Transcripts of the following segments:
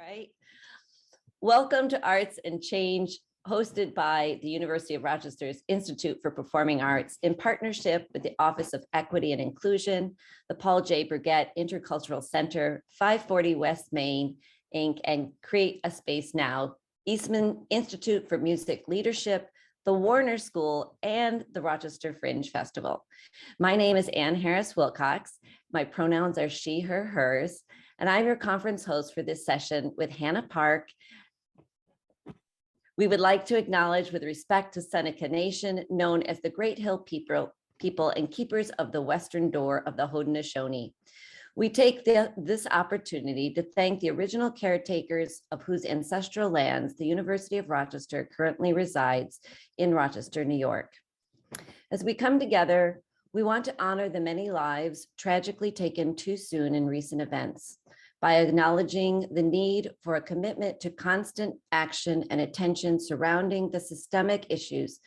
right. Welcome to Arts and Change, hosted by the University of Rochester's Institute for Performing Arts in partnership with the Office of Equity and Inclusion, the Paul J. Burgett Intercultural Center, 540 West Main, Inc., and Create a Space Now, Eastman Institute for Music Leadership, the Warner School, and the Rochester Fringe Festival. My name is Ann Harris Wilcox. My pronouns are she, her, hers, and I'm your conference host for this session with Hannah Park. We would like to acknowledge with respect to Seneca Nation, known as the Great Hill people and keepers of the western door of the Haudenosaunee. We take this opportunity to thank the original caretakers of whose ancestral lands the University of Rochester currently resides in Rochester, New York. As we come together, we want to honor the many lives tragically taken too soon in recent events by acknowledging the need for a commitment to constant action and attention surrounding the systemic issues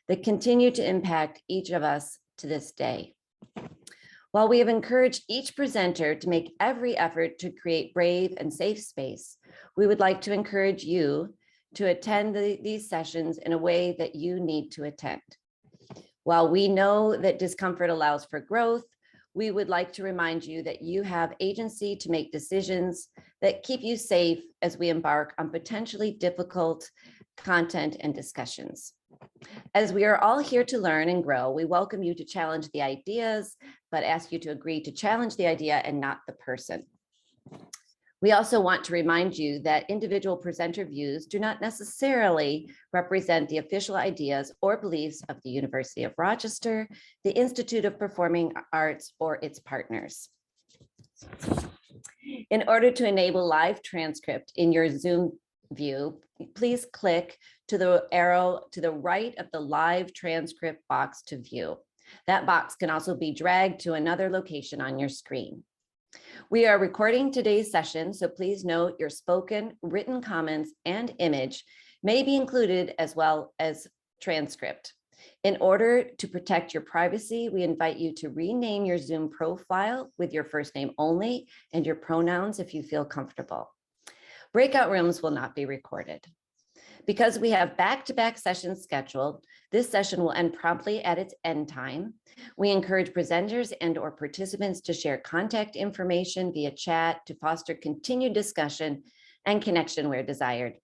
that continue to impact each of us to this day. While we have encouraged each presenter to make every effort to create brave and safe space, we would like to encourage you to attend these sessions in a way that you need to attend. While we know that discomfort allows for growth, we would like to remind you that you have agency to make decisions that keep you safe as we embark on potentially difficult content and discussions. As we are all here to learn and grow, we welcome you to challenge the ideas, but ask you to agree to challenge the idea and not the person. We also want to remind you that individual presenter views do not necessarily represent the official ideas or beliefs of the University of Rochester, the Institute of Performing Arts, or its partners. In order to enable live transcript in your Zoom view, please click to the arrow to the right of the live transcript box to view. That box can also be dragged to another location on your screen. We are recording today's session, so please note your spoken, written comments and image may be included as well as transcript. In order to protect your privacy, we invite you to rename your Zoom profile with your first name only and your pronouns if you feel comfortable. Breakout rooms will not be recorded. Because we have back-to-back sessions scheduled, this session will end promptly at its end time. We encourage presenters and/or participants to share contact information via chat to foster continued discussion and connection where desired.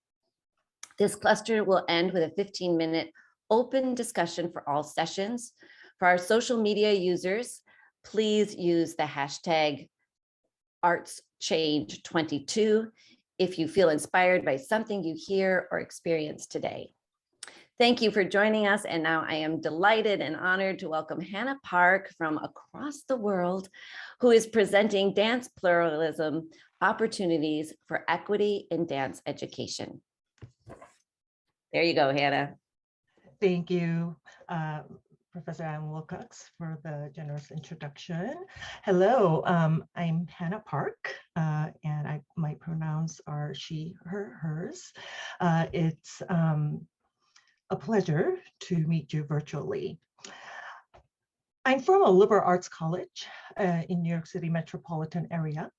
This cluster will end with a 15-minute open discussion for all sessions. For our social media users, please use the hashtag ArtsChange22 if you feel inspired by something you hear or experience today. Thank you for joining us. And now I am delighted and honored to welcome Hannah Park from across the world, who is presenting Dance Pluralism, Opportunities for Equity in Dance Education. There you go, Hannah. Thank you, Professor Ann Wilcox, for the generous introduction. Hello, I'm Hannah Park, and my pronouns are she, her, hers. It's a pleasure to meet you virtually. I'm from a liberal arts college in New York City metropolitan area,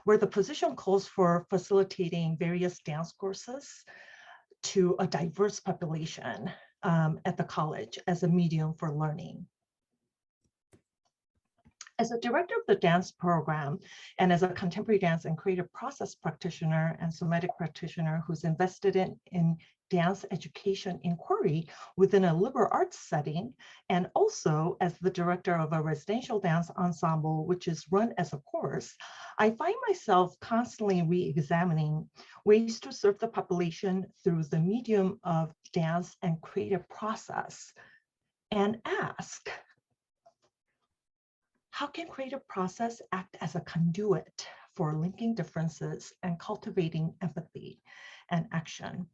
where the position calls for facilitating various dance courses to a diverse population at the college as a medium for learning. As a director of the dance program and as a contemporary dance and creative process practitioner and somatic practitioner who's invested in dance education inquiry within a liberal arts setting, and also as the director of a residential dance ensemble, which is run as a course, I find myself constantly re-examining ways to serve the population through the medium of dance and creative process, and ask, how can creative process act as a conduit for linking differences and cultivating empathy and action?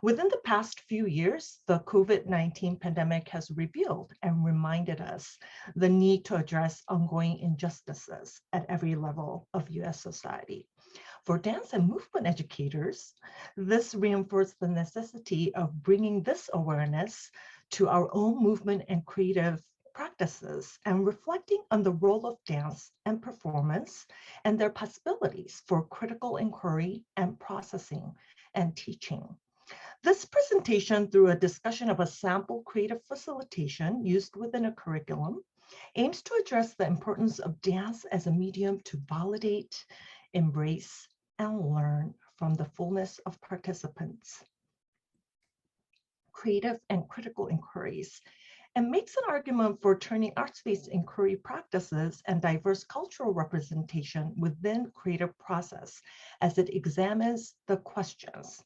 Within the past few years, the COVID-19 pandemic has revealed and reminded us the need to address ongoing injustices at every level of US society. For dance and movement educators, this reinforced the necessity of bringing this awareness to our own movement and creative practices and reflecting on the role of dance and performance and their possibilities for critical inquiry and processing and teaching. This presentation, through a discussion of a sample creative facilitation used within a curriculum, aims to address the importance of dance as a medium to validate, embrace, and learn from the fullness of participants, creative and critical inquiries, and makes an argument for turning arts-based inquiry practices and diverse cultural representation within creative process as it examines the questions.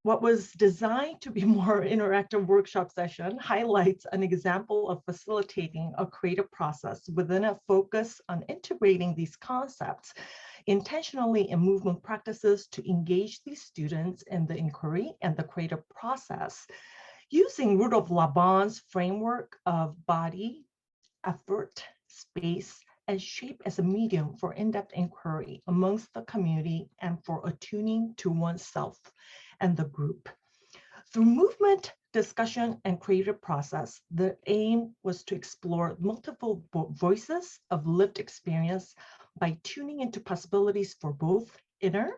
What was designed to be more interactive workshop session highlights an example of facilitating a creative process within a focus on integrating these concepts intentionally in movement practices to engage these students in the inquiry and the creative process using Rudolf Laban's framework of body, effort, space, and shape as a medium for in-depth inquiry amongst the community and for attuning to oneself and the group. Through movement, discussion, and creative process, the aim was to explore multiple voices of lived experience by tuning into possibilities for both inner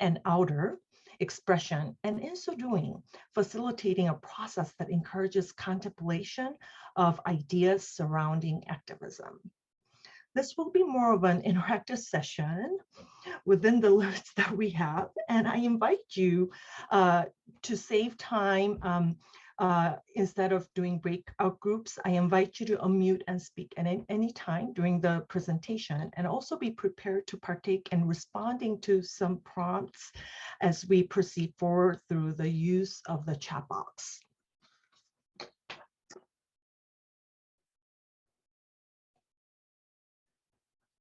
and outer expression, and in so doing, facilitating a process that encourages contemplation of ideas surrounding activism. This will be more of an interactive session within the limits that we have, and I invite you to save time. Instead of doing breakout groups, I invite you to unmute and speak at any time during the presentation, and also be prepared to partake in responding to some prompts as we proceed forward through the use of the chat box.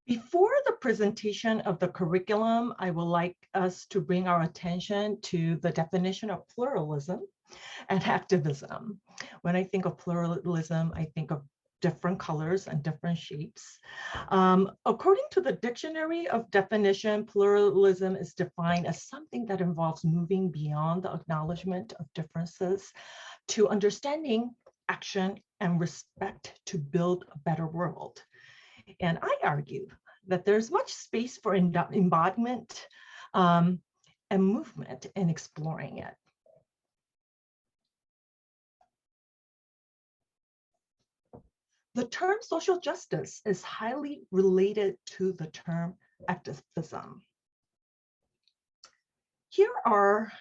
Before the presentation of the curriculum, I would like us to bring our attention to the definition of pluralism and activism. When I think of pluralism, I think of different colors and different shapes. According to the dictionary of definition, pluralism is defined as something that involves moving beyond the acknowledgement of differences to understanding, action, and respect to build a better world. And I argue that there's much space for embodiment and movement in exploring it. The term social justice is highly related to the term activism. Here are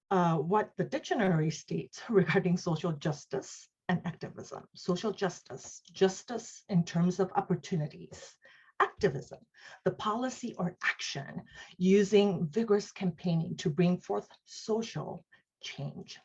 what the dictionary states regarding social justice and activism. Social justice, justice in terms of opportunities. Activism, the policy or action using vigorous campaigning to bring forth social change.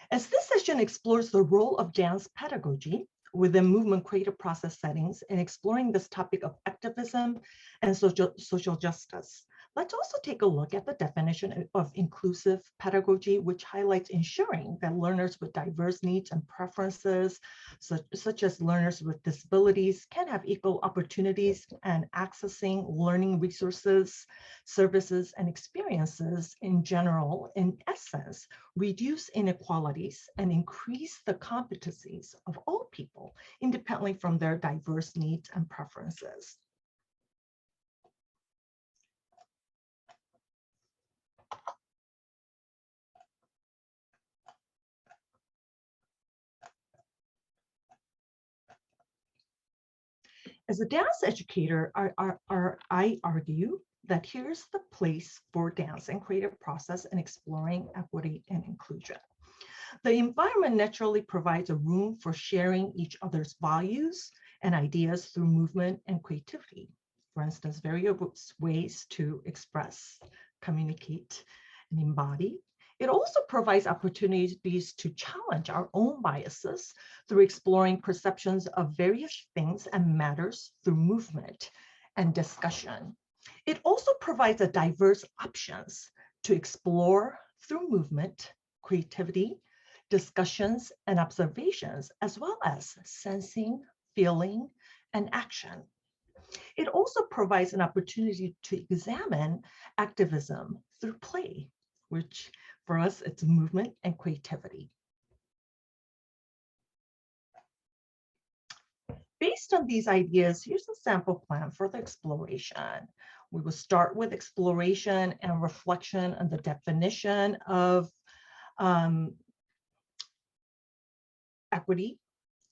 As this session explores the role of dance pedagogy within movement creative process settings in exploring this topic of activism and social justice, let's also take a look at the definition of inclusive pedagogy, which highlights ensuring that learners with diverse needs and preferences, such as learners with disabilities, can have equal opportunities and accessing learning resources, services, and experiences in general, in essence, reduce inequalities and increase the competencies of all people, independently from their diverse needs and preferences. As a dance educator, I argue that here's the place for dance and creative process and exploring equity and inclusion. The environment naturally provides a room for sharing each other's values and ideas through movement and creativity. For instance, various ways to express, communicate, and embody. It also provides opportunities to challenge our own biases through exploring perceptions of various things and matters through movement and discussion. It also provides a diverse options to explore through movement, creativity, discussions and observations, as well as sensing, feeling, and action. It also provides an opportunity to examine activism through play, which for us, it's movement and creativity. Based on these ideas, here's a sample plan for the exploration. We will start with exploration and reflection on the definition of equity,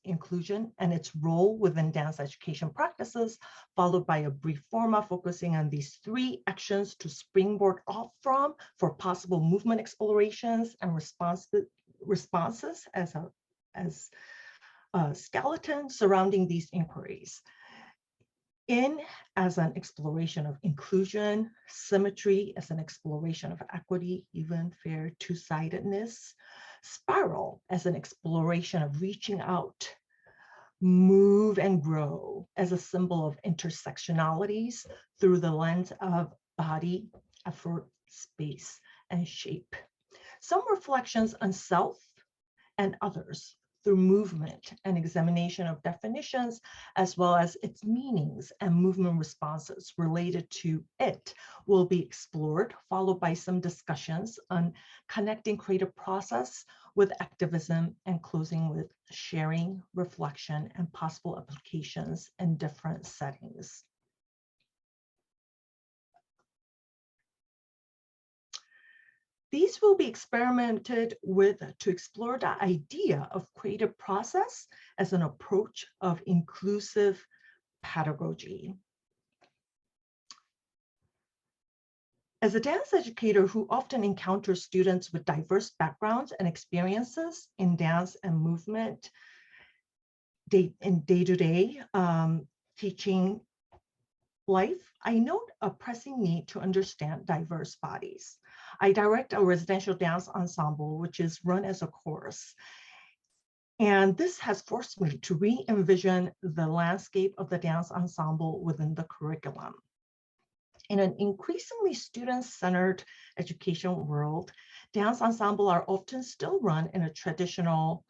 inclusion, and its role within dance education practices, followed by a brief format focusing on these 3 actions to springboard off from for possible movement explorations and responses as a skeleton surrounding these inquiries. In as an exploration of inclusion, symmetry as an exploration of equity, even, fair, two-sidedness, spiral as an exploration of reaching out, move and grow as a symbol of intersectionalities through the lens of body, effort, space, and shape. Some reflections on self and others through movement and examination of definitions, as well as its meanings and movement responses related to it will be explored, followed by some discussions on connecting creative process with activism and closing with sharing, reflection, and possible applications in different settings. These will be experimented with to explore the idea of creative process as an approach of inclusive pedagogy. As a dance educator who often encounters students with diverse backgrounds and experiences in dance and movement in day-to-day teaching life, I note a pressing need to understand diverse bodies. I direct a residential dance ensemble, which is run as a course. And this has forced me to re-envision the landscape of the dance ensemble within the curriculum. In an increasingly student-centered education world, dance ensembles are often still run in a traditional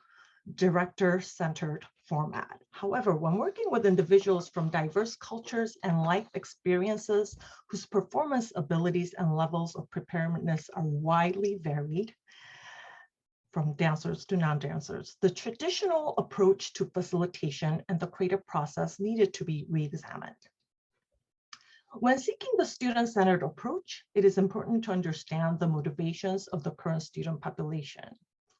director-centered format. However, when working with individuals from diverse cultures and life experiences whose performance abilities and levels of preparedness are widely varied, from dancers to non-dancers, the traditional approach to facilitation and the creative process needed to be re-examined. When seeking the student-centered approach, it is important to understand the motivations of the current student population,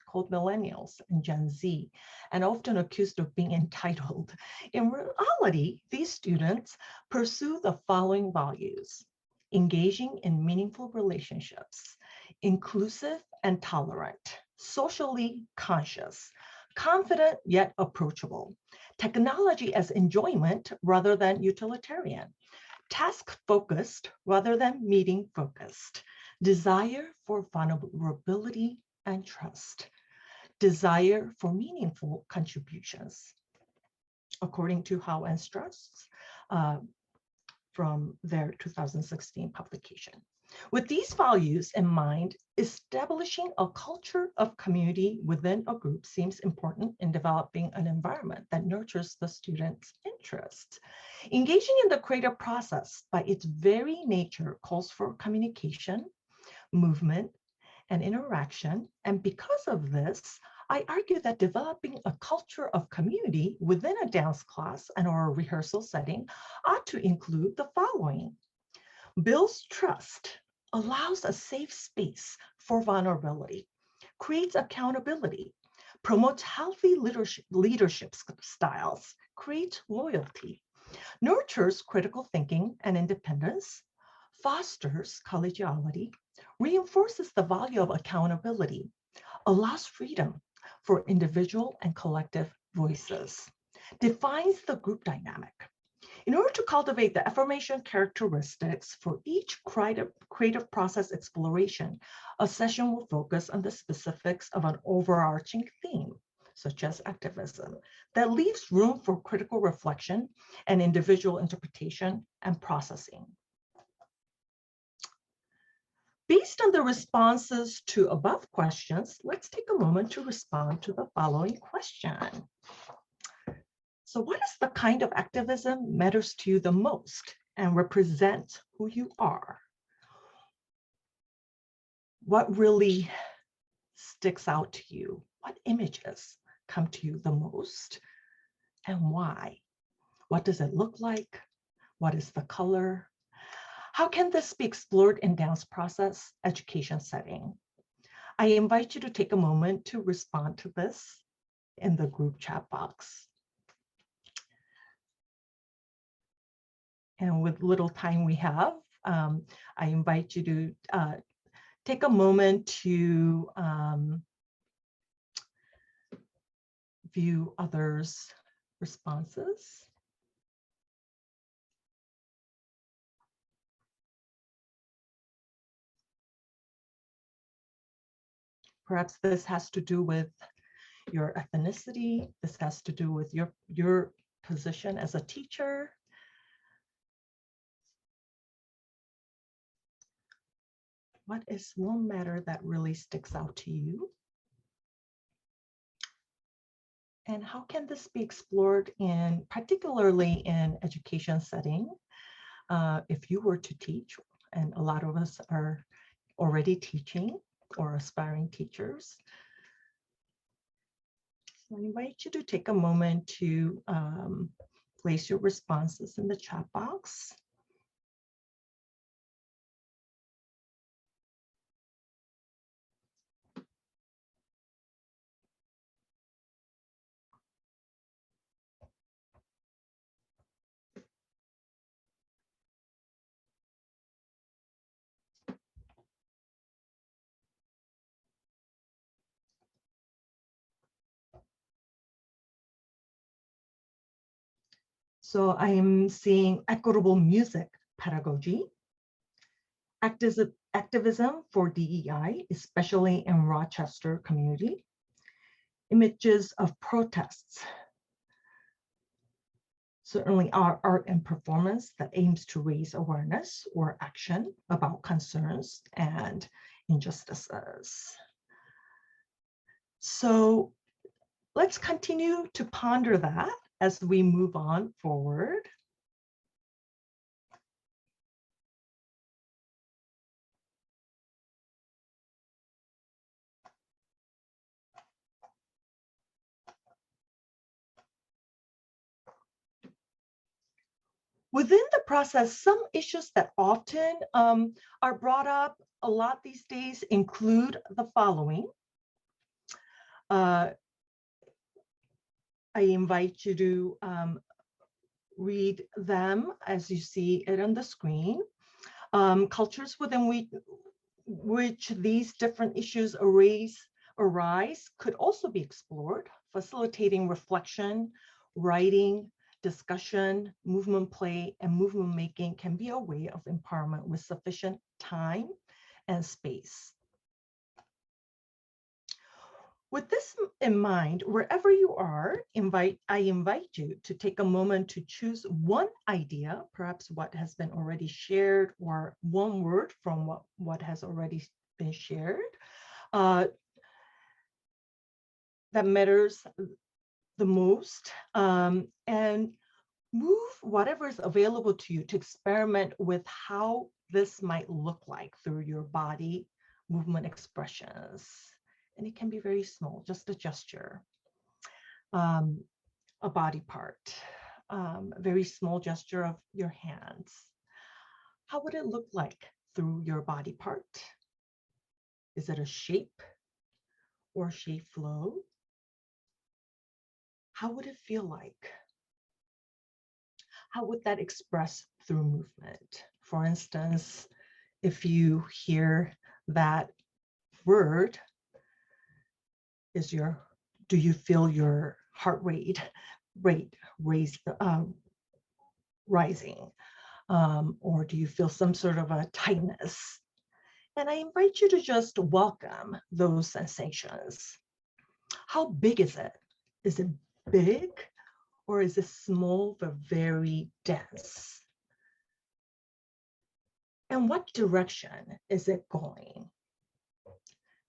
called millennials and Gen Z, and often accused of being entitled. In reality, these students pursue the following values: engaging in meaningful relationships, inclusive and tolerant, socially conscious, confident yet approachable, technology as enjoyment rather than utilitarian, task-focused rather than meeting-focused, desire for vulnerability and trust, desire for meaningful contributions, according to Howe and Strauss from their 2016 publication. With these values in mind, establishing a culture of community within a group seems important in developing an environment that nurtures the students' interests. Engaging in the creative process by its very nature calls for communication, movement, and interaction. And because of this, I argue that developing a culture of community within a dance class and or a rehearsal setting ought to include the following: builds trust, allows a safe space for vulnerability, creates accountability, promotes healthy leadership styles, creates loyalty, nurtures critical thinking and independence, fosters collegiality, reinforces the value of accountability, allows freedom for individual and collective voices, defines the group dynamic. In order to cultivate the affirmation characteristics for each creative process exploration, a session will focus on the specifics of an overarching theme, such as activism, that leaves room for critical reflection and individual interpretation and processing. Based on the responses to above questions, let's take a moment to respond to the following question. So what is the kind of activism matters to you the most and represents who you are? What really sticks out to you? What images come to you the most and why? What does it look like? What is the color? How can this be explored in dance process education setting? I invite you to take a moment to respond to this in the group chat box. And with little time we have, I invite you to take a moment to view others' responses. Perhaps this has to do with your ethnicity. This has to do with your position as a teacher. What is one matter that really sticks out to you? And how can this be explored particularly in education setting? If you were to teach, and a lot of us are already teaching or aspiring teachers. So I invite you to take a moment to place your responses in the chat box. So I am seeing equitable music pedagogy, activism for DEI, especially in Rochester community, images of protests, certainly art and performance that aims to raise awareness or action about concerns and injustices. So let's continue to ponder that as we move on forward. Within the process, some issues that often are brought up a lot these days include the following. I invite you to read them as you see it on the screen. Cultures within which these different issues arise could also be explored, facilitating reflection, writing, discussion, movement play, and movement making can be a way of empowerment with sufficient time and space. With this in mind, wherever you are, I invite you to take a moment to choose one idea, perhaps what has been already shared, or one word from what has already been shared, that matters the most, and move whatever is available to you to experiment with how this might look like through your body movement expressions. And it can be very small, just a gesture, a body part, a very small gesture of your hands. How would it look like through your body part? Is it a shape or shape flow? How would it feel like? How would that express through movement? For instance, if you hear that word, do you feel your heart rate rising? Or do you feel some sort of a tightness? And I invite you to just welcome those sensations. How big is it? Is it big? Or is it small but very dense? And what direction is it going?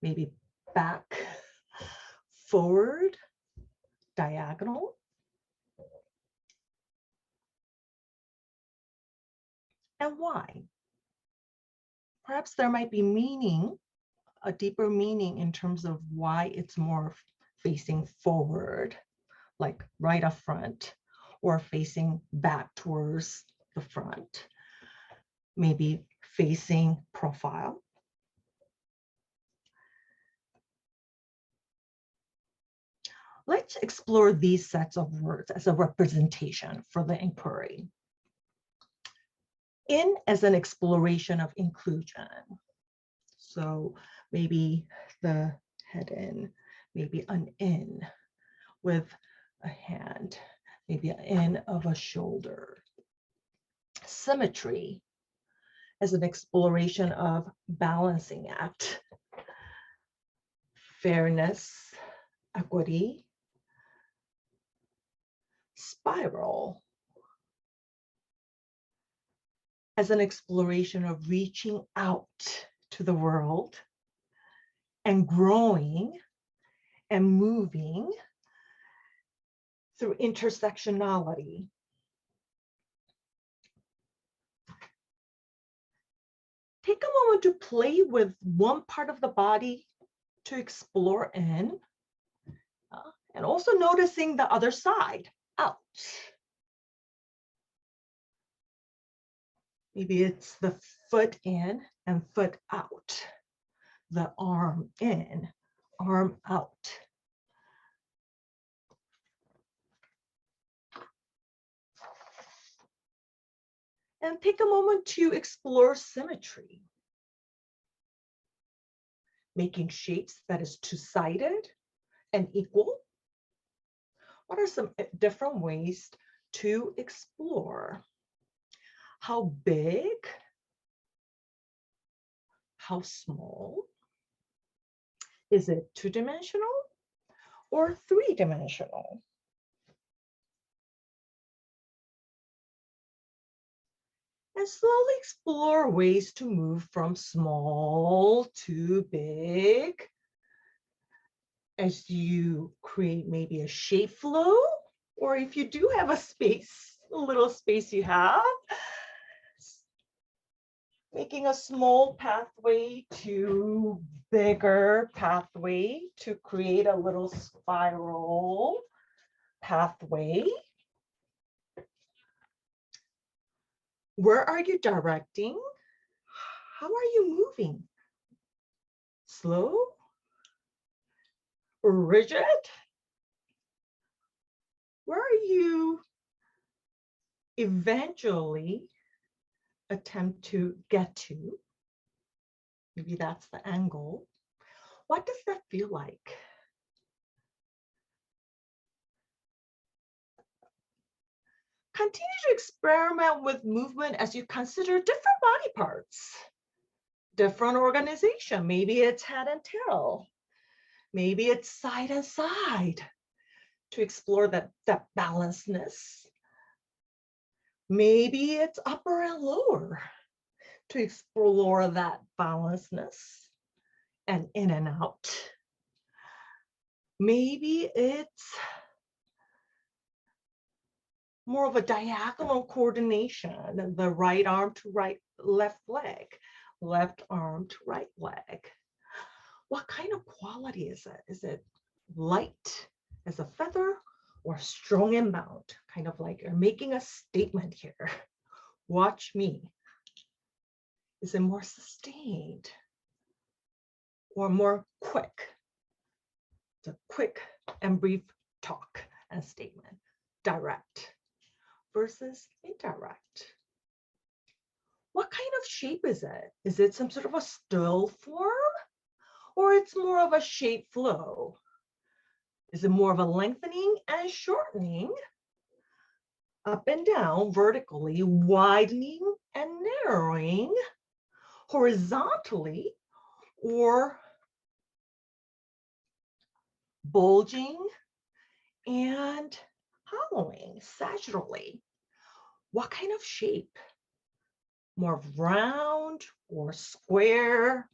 Maybe back, forward, diagonal. And why? Perhaps there might be meaning, a deeper meaning in terms of why it's more facing forward, like right up front, or facing back towards the front, maybe facing profile. Let's explore these sets of words as a representation for the inquiry. In as an exploration of inclusion. So maybe the head in, maybe an in with a hand, maybe an in of a shoulder. Symmetry as an exploration of balancing act. Fairness, equity. Spiral as an exploration of reaching out to the world and growing and moving through intersectionality. Take a moment to play with one part of the body to explore in, and also noticing the other side, out. Maybe it's the foot in and foot out, the arm in, arm out. And take a moment to explore symmetry. Making shapes that is two-sided and equal. What are some different ways to explore? How big? How small? Is it two-dimensional or three-dimensional? And slowly explore ways to move from small to big as you create maybe a shape flow, or if you do have a space, a little space you have, making a small pathway to bigger pathway to create a little spiral pathway. Where are you directing? How are you moving? Slow or rigid? Where are you eventually attempt to get to? Maybe that's the angle. What does that feel like? Continue to experiment with movement as you consider different body parts, different organization. Maybe it's head and tail. Maybe it's side and side to explore that balancedness. Maybe it's upper and lower to explore that balancedness and in and out. Maybe it's more of a diagonal coordination, the right arm to left leg, left arm to right leg. What kind of quality is it? Is it light as a feather or strong and bound? Kind of like you're making a statement here. Watch me. Is it more sustained or more quick? It's a quick and brief talk and statement. Direct versus indirect. What kind of shape is it? Is it some sort of a still form, or it's more of a shape flow? Is it more of a lengthening and shortening, up and down, vertically, widening and narrowing, horizontally, or bulging and hollowing sagittally? What kind of shape more round or square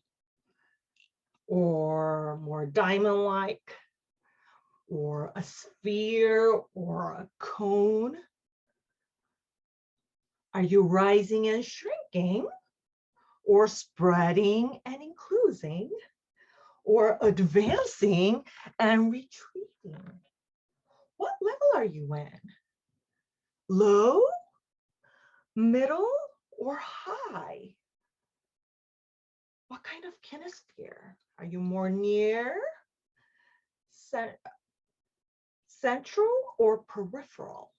or more diamond-like or a sphere or a cone? Are you rising and shrinking or spreading and including or advancing and retreating? What level are you in? Low, middle, or high? What kind of kinesphere? Are you more near, central, or peripheral?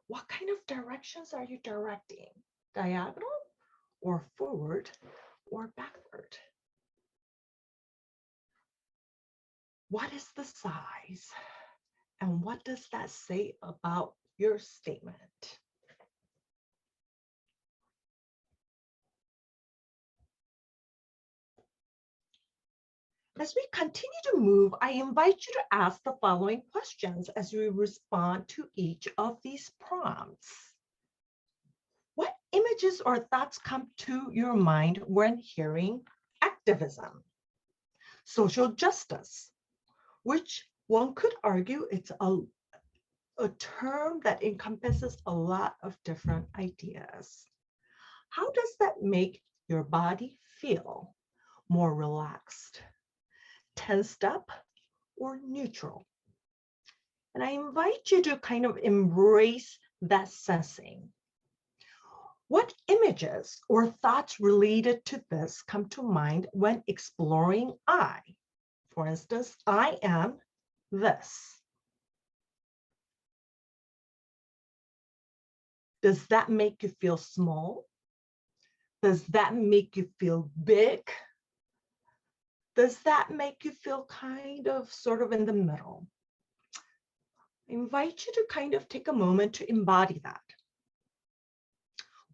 What kind of directions are you directing? Diagonal, or forward, or backward? What is the size? And what does that say about your statement? As we continue to move, I invite you to ask the following questions as we respond to each of these prompts. What images or thoughts come to your mind when hearing activism? Social justice, which one could argue it's a term that encompasses a lot of different ideas. How does that make your body feel? More relaxed, tensed up, or neutral? And I invite you to kind of embrace that sensing. What images or thoughts related to this come to mind when exploring I? For instance, I am this. Does that make you feel small? Does that make you feel big? Does that make you feel kind of sort of in the middle? I invite you to kind of take a moment to embody that.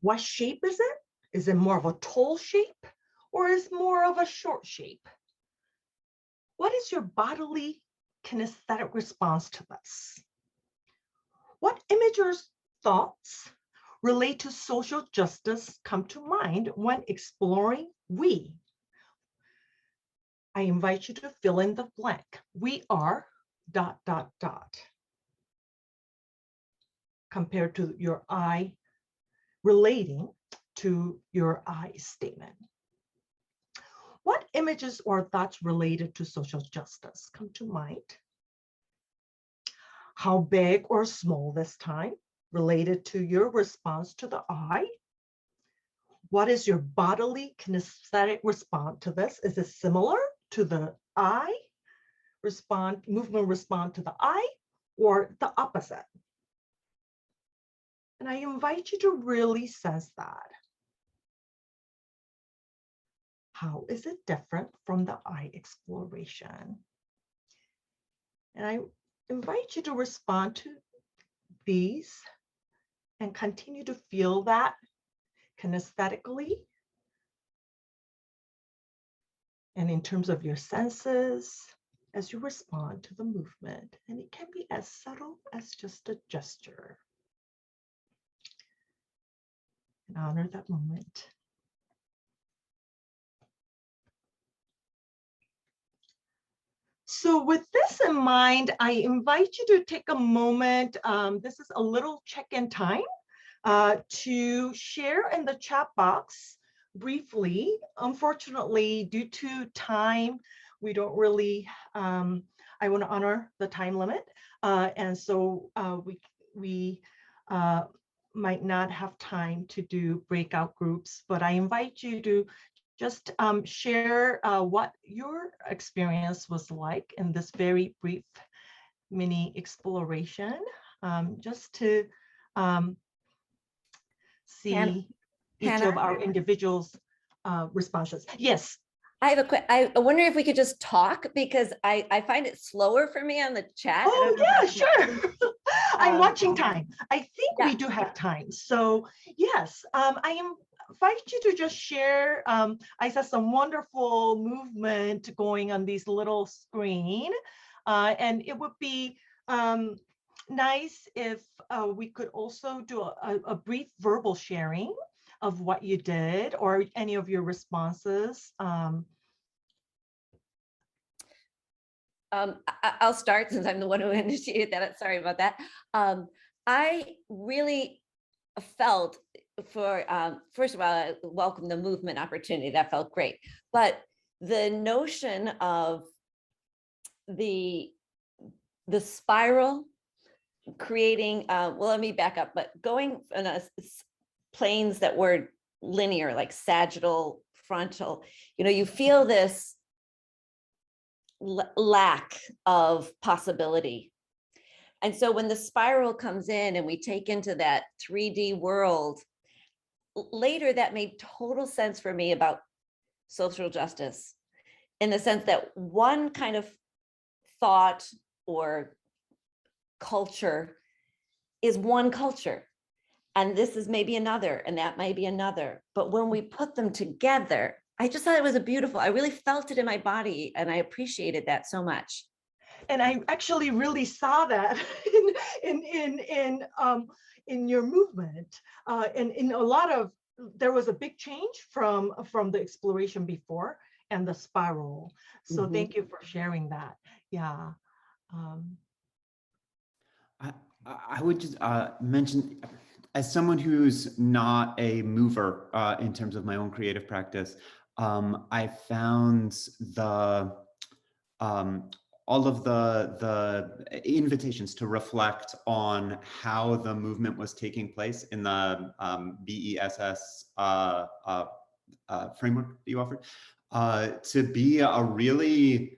What shape is it? Is it more of a tall shape or is it more of a short shape? What is your bodily kinesthetic response to this? What images, thoughts relate to social justice come to mind when exploring we? I invite you to fill in the blank. We are ... compared to your I relating to your I statement. What images or thoughts related to social justice come to mind? How big or small this time related to your response to the I? What is your bodily kinesthetic response to this? Is it similar to the I movement respond to the I, or the opposite? And I invite you to really sense that. How is it different from the I exploration? And I invite you to respond to these and continue to feel that kinesthetically and in terms of your senses as you respond to the movement. And it can be as subtle as just a gesture. And honor that moment. So with this in mind, I invite you to take a moment. This is a little check-in time to share in the chat box briefly. Unfortunately, due to time, we don't really, I want to honor the time limit. And so we might not have time to do breakout groups, but I invite you to just share what your experience was like in this very brief mini exploration, just to see each of our individuals' responses. Yes. I have I wonder if we could just talk, because I find it slower for me on the chat. Oh, yeah, sure. I'm watching time. I think we do have time. So yes, I invite you to just share. I saw some wonderful movement going on these little screen. And it would be nice if we could also do a brief verbal sharing of what you did or any of your responses? I'll start since I'm the one who initiated that. Sorry about that. I really felt first of all, I welcome the movement opportunity. That felt great. But the notion of the spiral creating, well, let me back up, but going in planes that were linear, like sagittal, frontal, you feel this lack of possibility. And so when the spiral comes in and we take into that 3D world, later that made total sense for me about social justice, in the sense that one kind of thought or culture is one culture, and this is maybe another, and that may be another. But when we put them together, I just thought it was I really felt it in my body, and I appreciated that so much. And I actually really saw that in your movement, and in a lot of, there was a big change from the exploration before and the spiral. So thank you for sharing that. Yeah. I would just mention, as someone who's not a mover in terms of my own creative practice, I found all of the invitations to reflect on how the movement was taking place in the BESS framework that you offered, to be a really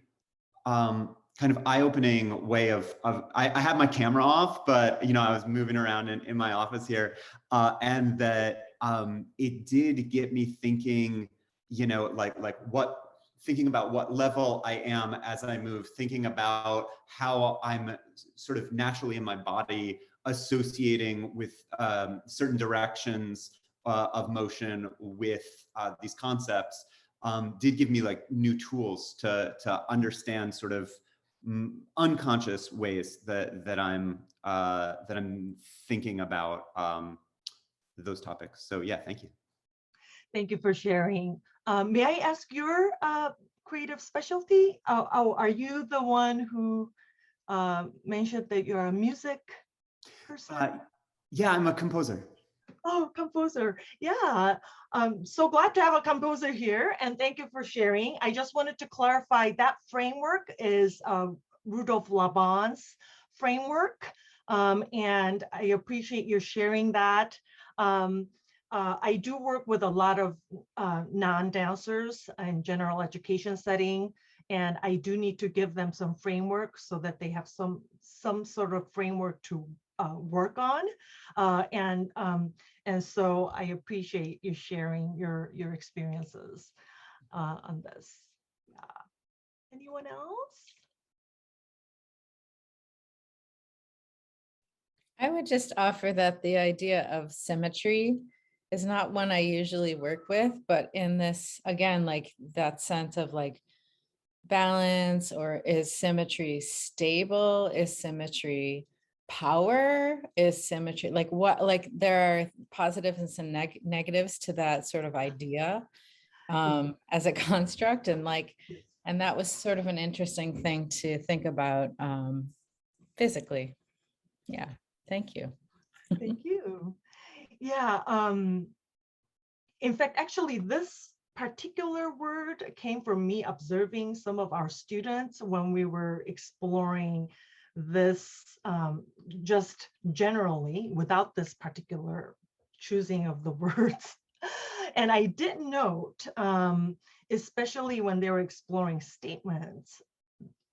kind of eye-opening way of I had my camera off, but I was moving around in my office here, and that it did get me thinking, thinking about what level I am as I move, thinking about how I'm sort of naturally in my body associating with certain directions of motion with these concepts, did give me like new tools to understand sort of unconscious ways that I'm thinking about those topics. So yeah, thank you. Thank you for sharing. May I ask your creative specialty? Are you the one who mentioned that you're a music person? Yeah, I'm a composer. Oh, composer. Yeah. So glad to have a composer here, and thank you for sharing. I just wanted to clarify that framework is Rudolf Laban's framework, and I appreciate your sharing that. I do work with a lot of non-dancers in general education setting, and I do need to give them some framework so that they have some sort of framework to work on, and so I appreciate you sharing your experiences on this. Yeah. Anyone else? I would just offer that the idea of symmetry is not one I usually work with, but in this, again, like that sense of like balance, or is symmetry stable? Is symmetry power? Is symmetry like what, like there are positives and some negatives to that sort of idea as a construct, and that was sort of an interesting thing to think about physically. Yeah, thank you. Thank you. Yeah, in fact, actually this particular word came from me observing some of our students when we were exploring this, just generally without this particular choosing of the words. And I did note, especially when they were exploring statements,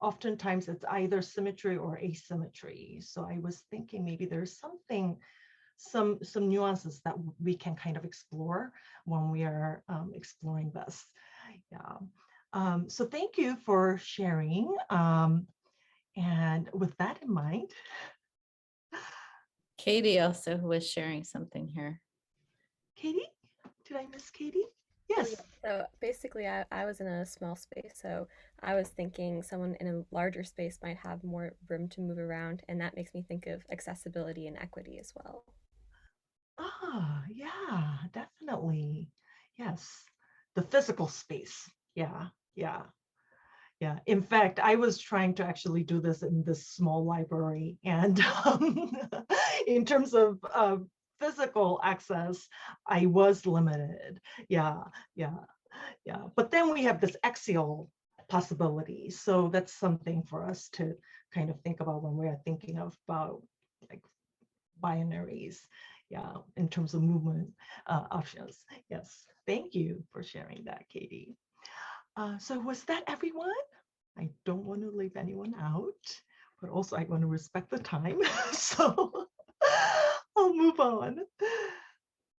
oftentimes it's either symmetry or asymmetry. So I was thinking maybe there's something, some nuances that we can kind of explore when we are exploring this. Yeah. So thank you for sharing. And with that in mind, Katie also was sharing something here. Katie, did I miss Katie? Yes. So basically, I was in a small space, so I was thinking someone in a larger space might have more room to move around, and that makes me think of accessibility and equity as well. Ah, yeah, definitely. definitely. Yes. The physical space. Yeah. Yeah. Yeah. In fact, I was trying to actually do this in this small library. And in terms of physical access, I was limited. Yeah. Yeah. Yeah. But then we have this axial possibility. So that's something for us to kind of think about when we are thinking about like binaries, yeah, in terms of movement options. Yes, thank you for sharing that, Katie. So was that everyone? I don't want to leave anyone out, but also I want to respect the time. So I'll move on.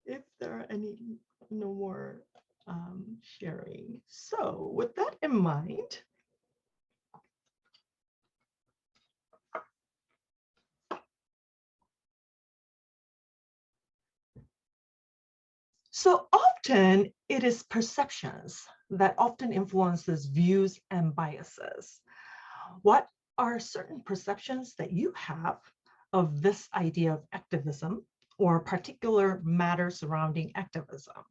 If there are no more sharing. So with that in mind, so often it is perceptions that often influences views and biases. What are certain perceptions that you have of this idea of activism or particular matter surrounding activism?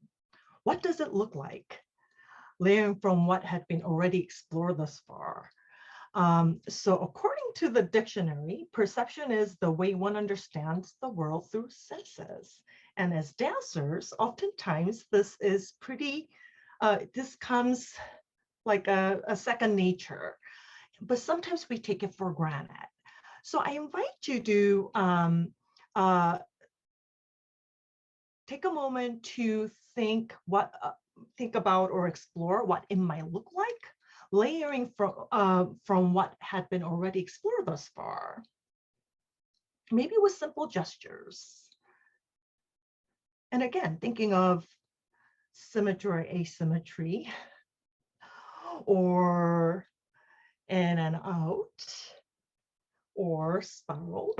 What does it look like? Layering from what had been already explored thus far. So according to the dictionary, perception is the way one understands the world through senses. And as dancers, oftentimes this is pretty, this comes like a second nature, but sometimes we take it for granted. So I invite you to take a moment to think about or explore what it might look like, layering from what had been already explored thus far. Maybe with simple gestures. And again, thinking of symmetry or asymmetry, or in and out, or spiral.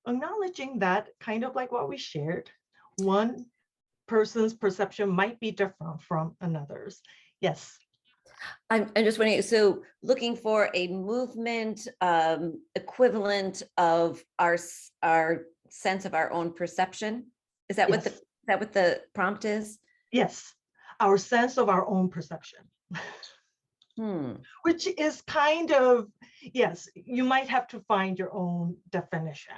Acknowledging that, kind of like what we shared, one person's perception might be different from another's. Yes. I'm just wondering, so looking for a movement equivalent of our sense of our own perception. Is that Yes. what the prompt is? Yes, our sense of our own perception. Which is kind of, yes, you might have to find your own definition.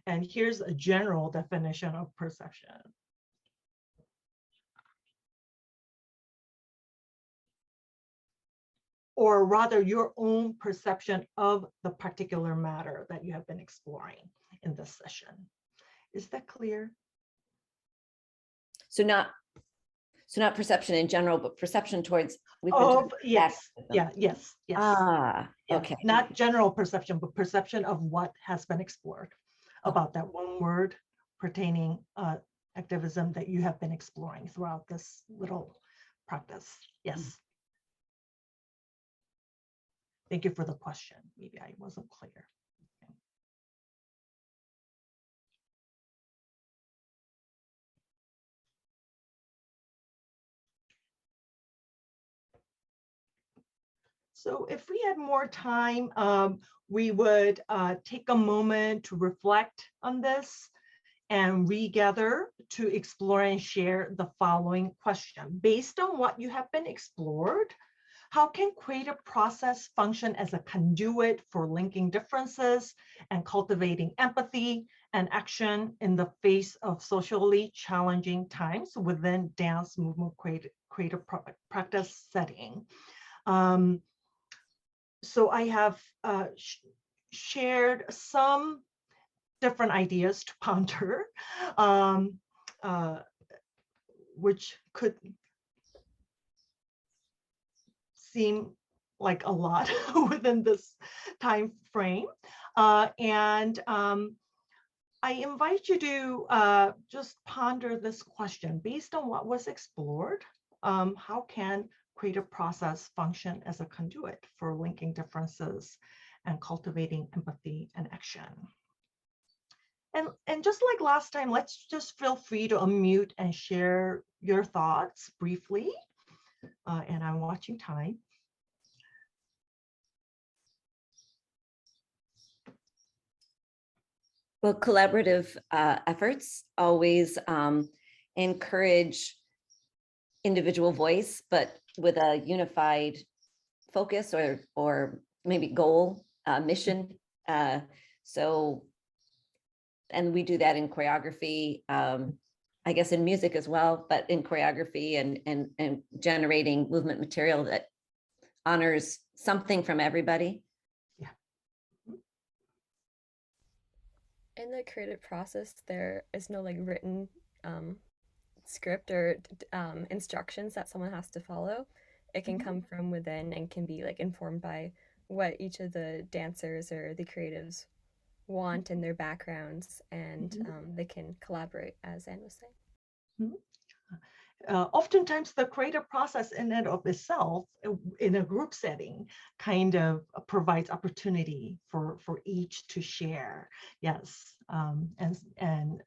And here's a general definition of perception. Or rather, your own perception of the particular matter that you have been exploring in this session. Is that clear? So not perception in general, but perception towards. Yes, yeah, yes, yes. Ah, yeah. okay. Not general perception, but perception of what has been explored about that one word pertaining activism that you have been exploring throughout this little practice. Yes. Thank you for the question. Maybe I wasn't clear. So if we had more time, we would take a moment to reflect on this and regather to explore and share the following question. Based on what you have been explored, how can creative process function as a conduit for linking differences and cultivating empathy and action in the face of socially challenging times within dance movement creative practice setting? So I have shared some different ideas to ponder, which could seem like a lot within this time frame. And I invite you to just ponder this question. Based on what was explored, how can creative process function as a conduit for linking differences and cultivating empathy and action? And just like last time, let's just feel free to unmute and share your thoughts briefly. And I'm watching time. Well, collaborative efforts always encourage individual voice, but with a unified focus or maybe goal, mission. So, and we do that in choreography, I guess in music as well, but in choreography and generating movement material that honors something from everybody. In the creative process, there is no like written script or instructions that someone has to follow. It can come from within and can be like informed by what each of the dancers or the creatives want in their backgrounds, and they can collaborate, as Anne was saying. Oftentimes the creative process in and of itself in a group setting kind of provides opportunity for each to share. Yes, and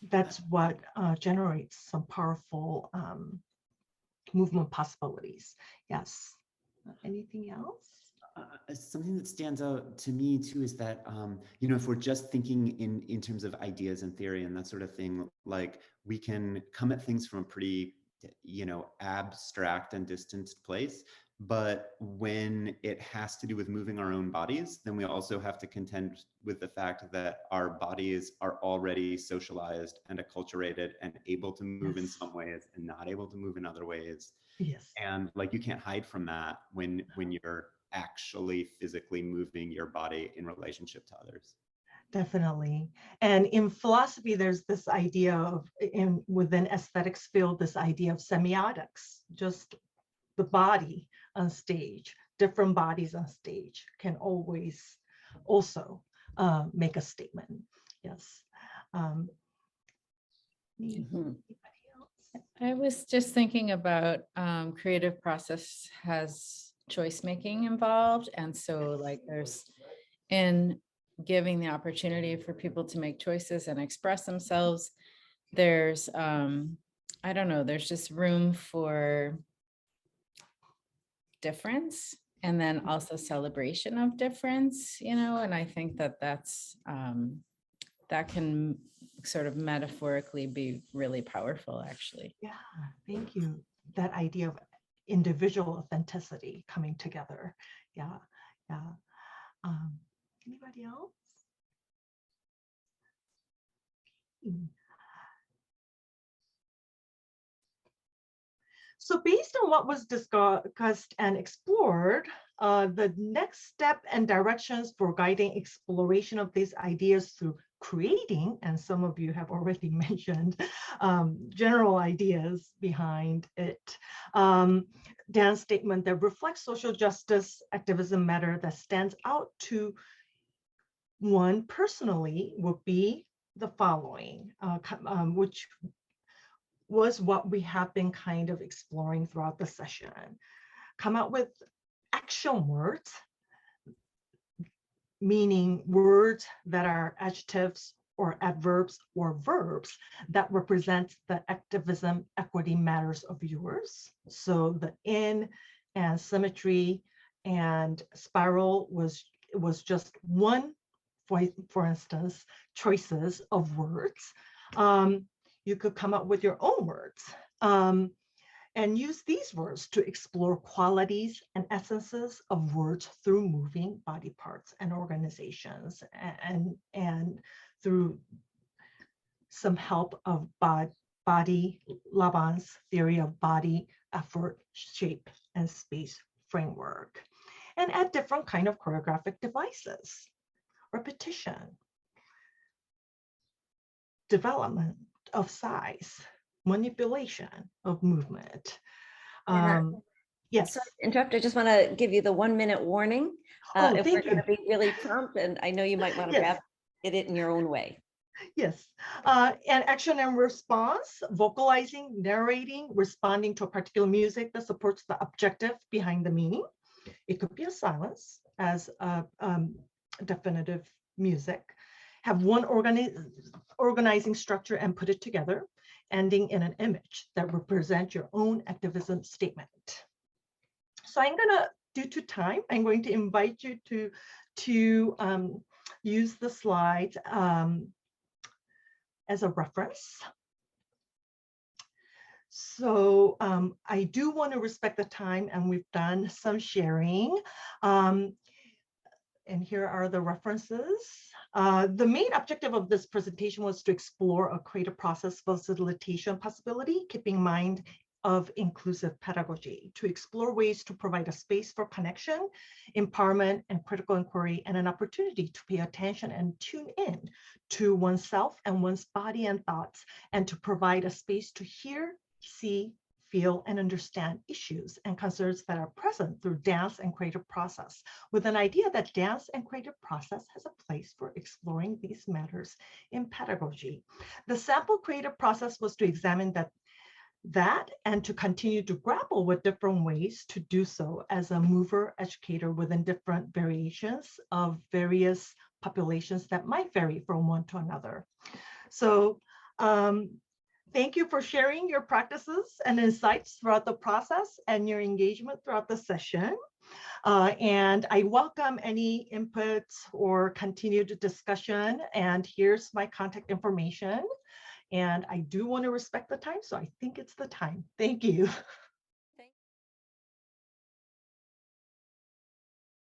that's what generates some powerful movement possibilities. Yes. Anything else? Something that stands out to me too is that, you know, if we're just thinking in terms of ideas and theory and that sort of thing, like we can come at things from a pretty, you know, abstract and distant place. But when it has to do with moving our own bodies, then we also have to contend with the fact that our bodies are already socialized and acculturated and able to move in some ways and not able to move in other ways. Yes. And like you can't hide from that when you're actually physically moving your body in relationship to others. Definitely. And in philosophy, there's this idea of, within aesthetics field, this idea of semiotics, just the body on stage, different bodies on stage can always also make a statement. Yes. Anybody else? I was just thinking about creative process has choice making involved. And so like there's in giving the opportunity for people to make choices and express themselves, there's, I don't know, there's just room for difference and then also celebration of difference, you know, and I think that that's, that can sort of metaphorically be really powerful, actually. Yeah, thank you. That idea of individual authenticity coming together. Yeah, yeah. Anybody else? So based on what was discussed and explored, the next step and directions for guiding exploration of these ideas through creating, and some of you have already mentioned general ideas behind it. Dan's statement that reflects social justice activism matter that stands out to one personally would be the following, which was what we have been kind of exploring throughout the session. Come out with action words, meaning words that are adjectives or adverbs or verbs that represent the activism, equity matters of yours. So the in and symmetry and spiral was just one, for instance, choices of words. You could come up with your own words and use these words to explore qualities and essences of words through moving body parts and organizations, and through some help of body Laban's theory of body, effort, shape, and space framework, and add different kind of choreographic devices, repetition, development of size, manipulation of movement. Yes. Sorry to interrupt. I just want to give you the 1 minute warning. If we're going to be really prompt, and I know you might want to Yes. it in your own way. Yes, and action and response, vocalizing, narrating, responding to a particular music that supports the objective behind the meaning. It could be a silence as a definitive music. Have one organizing structure and put it together, ending in an image that represents your own activism statement. So I'm gonna due to time, I'm going to invite you to use the slides as a reference. So I do want to respect the time, and we've done some sharing. And here are the references. The main objective of this presentation was to explore a creative process facilitation possibility, keeping in mind of inclusive pedagogy, to explore ways to provide a space for connection, empowerment, and critical inquiry, and an opportunity to pay attention and tune in to oneself and one's body and thoughts, and to provide a space to hear, see, feel, and understand issues and concerns that are present through dance and creative process, with an idea that dance and creative process has a place for exploring these matters in pedagogy. The sample creative process was to examine that and to continue to grapple with different ways to do so as a mover educator within different variations of various populations that might vary from one to another. So thank you for sharing your practices and insights throughout the process and your engagement throughout the session. And I welcome any inputs or continued discussion. And here's my contact information. And I do want to respect the time, so I think it's the time. Thank you.